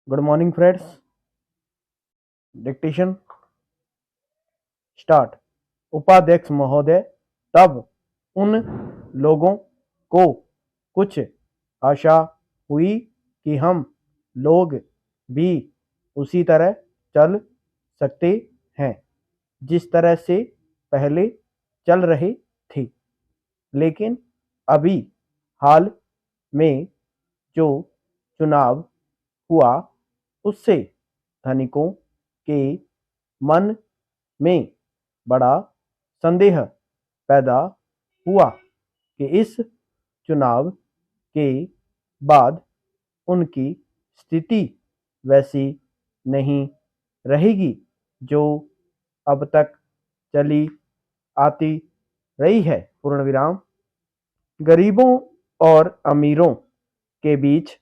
Good morning friends. Dictation start. उपाध्यक्ष महोदय, तब उन लोगों को कुछ आशा हुई कि हम लोग भी उसी तरह चल सकते हैं जिस तरह से पहले चल रहे थे। लेकिन अभी हाल में जो चुनाव हुआ उससे धनिकों के मन में बड़ा संदेह पैदा हुआ कि इस चुनाव के बाद उनकी स्थिति वैसी नहीं रहेगी जो अब तक चली आती रही है। पूर्ण विराम। गरीबों और अमीरों के बीच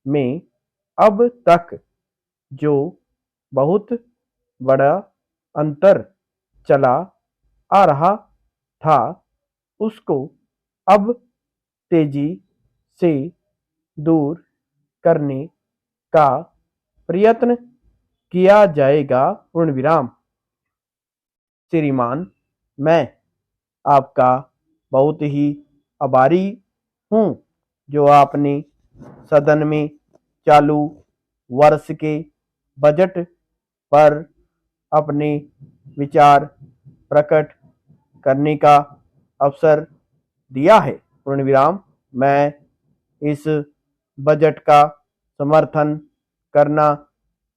में अब तक जो बहुत बड़ा अंतर चला आ रहा था उसको अब तेजी से दूर करने का प्रयत्न किया जाएगा। पूर्ण विराम। श्रीमान, मैं आपका बहुत ही आभारी हूँ जो आपने सदन में चालू वर्ष के बजट पर अपने विचार प्रकट करने का अवसर दिया है। पूर्ण विराम। मैं इस बजट का समर्थन करना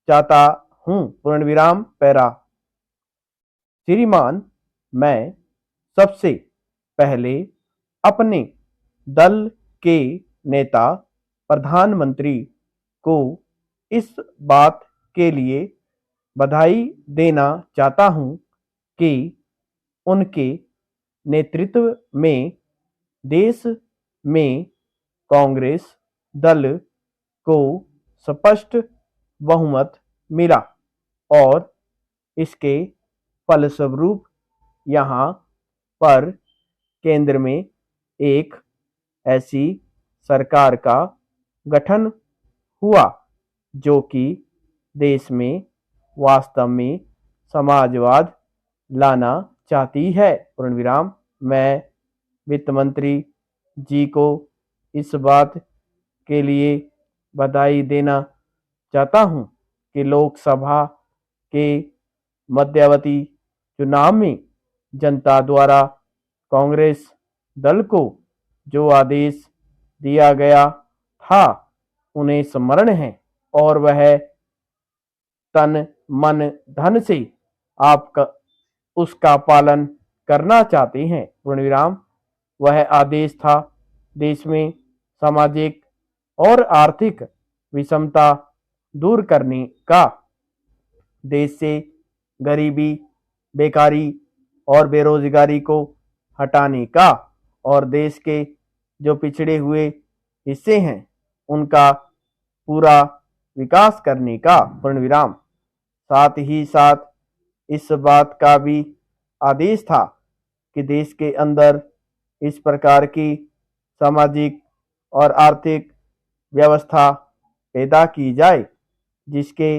चाहता हूँ। पूर्ण विराम। पैरा। श्रीमान, मैं सबसे पहले अपने दल के नेता प्रधानमंत्री को इस बात के लिए बधाई देना चाहता हूँ कि उनके नेतृत्व में देश में कांग्रेस दल को स्पष्ट बहुमत मिला और इसके फलस्वरूप यहाँ पर केंद्र में एक ऐसी सरकार का गठन हुआ जो कि देश में वास्तव में समाजवाद लाना चाहती है। पूर्ण विराम। मैं वित्त मंत्री जी को इस बात के लिए बधाई देना चाहता हूं कि लोकसभा के मध्यावधि चुनाव में जनता द्वारा कांग्रेस दल को जो आदेश दिया गया था उन्हें स्मरण है और वह तन मन धन से आपका उसका पालन करना चाहते हैं। पूर्ण विराम। वह आदेश था देश में सामाजिक और आर्थिक विषमता दूर करने का, देश से गरीबी, बेकारी और बेरोजगारी को हटाने का और देश के जो पिछड़े हुए हिस्से हैं उनका पूरा विकास करने का। पूर्ण विराम। साथ ही साथ इस बात का भी आदेश था कि देश के अंदर इस प्रकार की सामाजिक और आर्थिक व्यवस्था पैदा की जाए जिसके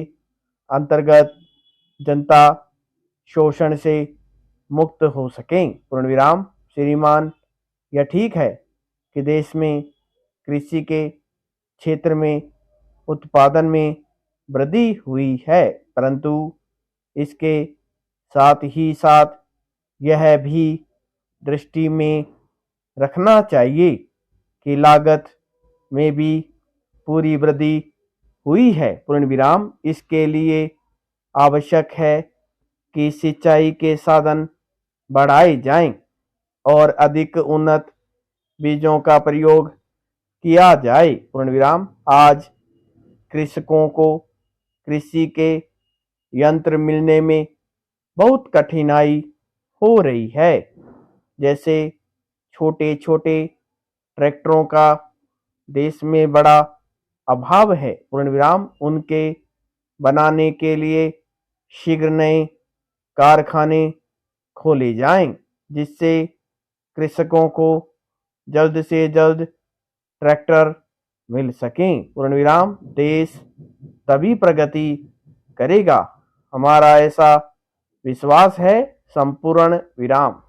अंतर्गत जनता शोषण से मुक्त हो सकें। पूर्ण विराम। श्रीमान, यह ठीक है कि देश में कृषि के क्षेत्र में उत्पादन में वृद्धि हुई है, परंतु इसके साथ ही साथ यह भी दृष्टि में रखना चाहिए कि लागत में भी पूरी वृद्धि हुई है। पूर्ण विराम। इसके लिए आवश्यक है कि सिंचाई के साधन बढ़ाए जाएं और अधिक उन्नत बीजों का प्रयोग किया जाए। पूर्ण विराम। आज कृषकों को कृषि के यंत्र मिलने में बहुत कठिनाई हो रही है, जैसे छोटे छोटे ट्रैक्टरों का देश में बड़ा अभाव है। पूर्ण विराम। उनके बनाने के लिए शीघ्र नए कारखाने खोले जाएं जिससे कृषकों को जल्द से जल्द ट्रैक्टर मिल सकें। पूर्ण विराम। देश तभी प्रगति करेगा। हमारा ऐसा विश्वास है। संपूर्ण विराम।